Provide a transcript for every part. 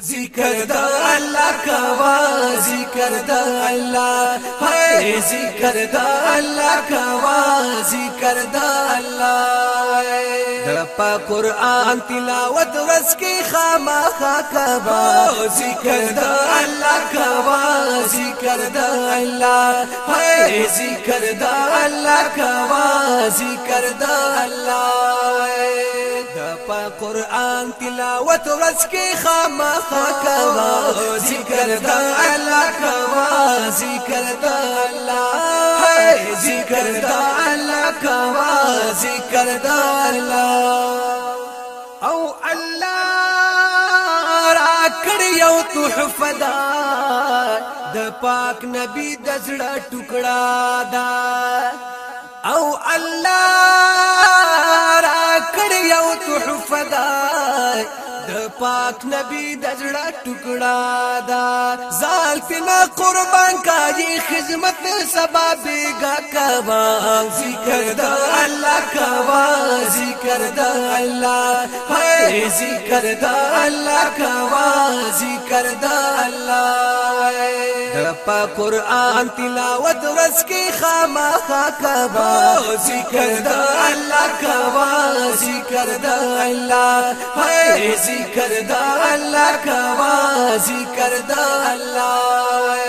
ذکر دا اللہ کوا ذکر دا اللہ ہے ذکر دا اللہ کوا ذکر دا اللہ دپا قرآن تلاوت رس کی خامخا کوا ذکر دا اللہ کوا ذکر دا اللہ ہے ذکر دا اللہ کوا ذکر دا اللہ دپا قرآن تلاوت رس کی خامخا کوا ذکر دا اللہ کوا ذکر دا اللہ ہے ذکر دا اللہ کوا ذکر دا اللہ او اللہ را کړی یو تحفه دا د پاک نبی د زړه ټوکړه دا او الله را کړی یو تحفه دا د پاک نبی د زړه ټوکړه دا زال پنا قربان کاږي خدمت سبا بیگا کوا ذکر دا الله کوا ذکر دا الله ہے ذکر دا الله کوا ذکر دا الله دپا قرآن تلاوت رس کی خامخا کوا ذکر دا الله کوا ذکر دا الله ہے ذکر دا اللہ کوا ذکر دا اللہ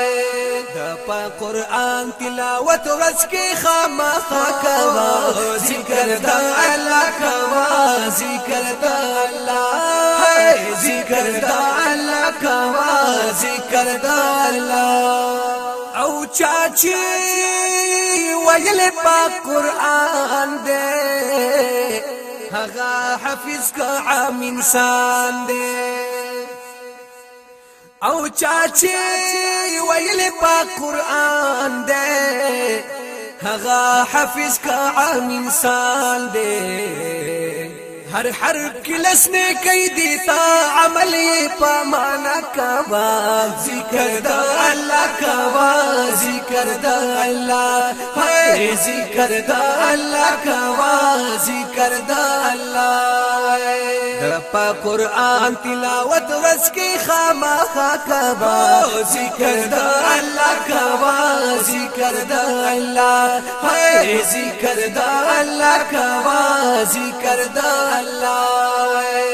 دپا قرآن تلاوت رس کی خامخا کوا ذکر دا اللہ کوا ذکر دا اللہ ہے ذکر دا اللہ کوا ذکر دا اللہ او چاچی ویل پاک قرآن دے هغا حفظ کا عام انسان دے او چاچی ویل پاک قرآن دے هغا حفظ کا عام انسان دے ہر حرف کی لسنے کئی دیتا عملی پامانا کوا ذکر دا اللہ کوا ذکر دا اللہ ہے ذکر دا اللہ کوا ذکر دا اللہ دپا قرآن تلاوت رس کی خامخا کوا ذکر دا اللہ کوا ذکر دا اللہ ہے ذکر دا اللہ کوا ذکر دا اللہ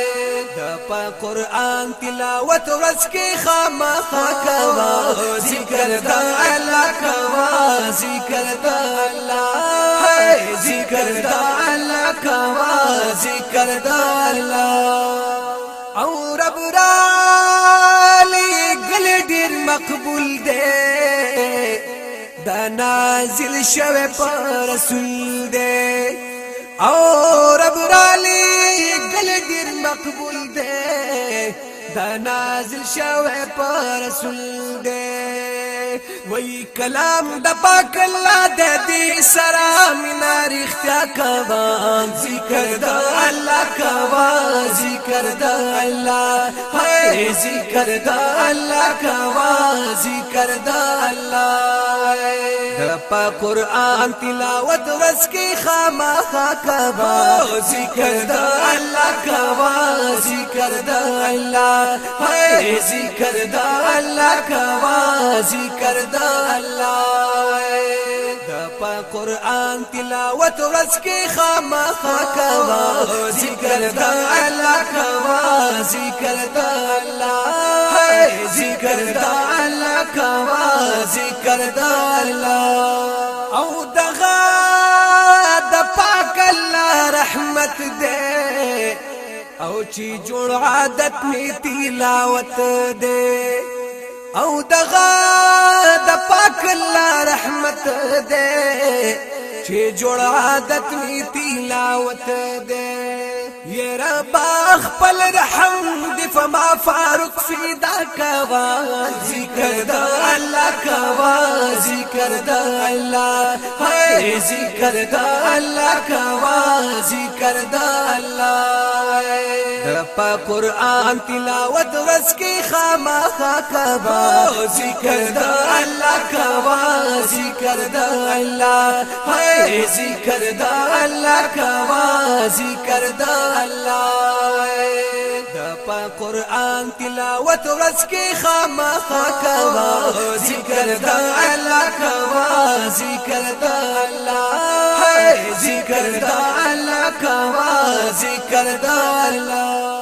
دپا قرآن تلاوت رس کی خامخا کوا ذکر دا اللہ کوا ذکر دا اللہ ہے ذکر دا اللہ کوا ذکر دا اللہ او رب رالی گل دیر مقبول دے دا نازل شوے پر رسول دے او رب رالی گل دیر مقبول دے دا نازل شوے پر رسول دے وی کلام دا پاک اللہ دے دی سرام نار اختیار کوا ذکر دا اللہ کوا ذکر دا اللہ ہے ذکر دا اللہ کوا ذکر دا اللہ دپا قرآن تلاوت رس کی خامخا کوا ذکر دا اللہ کوا ذکر دا اللہ ہے ذکر دا اللہ کوا ذکر دا اللہ دپا قرآن تلاوت رس کی خامخا کوا ذکر دا اللہ کوا ذکر دا اللہ ہے ذکر دا اللہ کوا ذکر دا اللہ او دغا د پاک اللہ رحمت دے او چی جوڑ عادت میں تلاوت دے او دغا د پاک اللہ رحمت دے چی جوڑ عادت میں تلاوت دے یہ رب اخپل رحم دی فما فاروق فیدا کوا ذکر دا اللہ کوا ذکر دا اللہ ہے ذکر دا اللہ کوا ذکر دا اللہ دپا قرآن تلاوت رس کی خامخا کوا ذکر دا اللہ کوا ذکر دا اللہ ہے ذکر دا اللہ کوا ذکر دا اللہ پا قرآن تلاوت ورځ کې خامخا کوا ذکر د الله کوا ذکر د الله ذکر د الله کوا ذکر د الله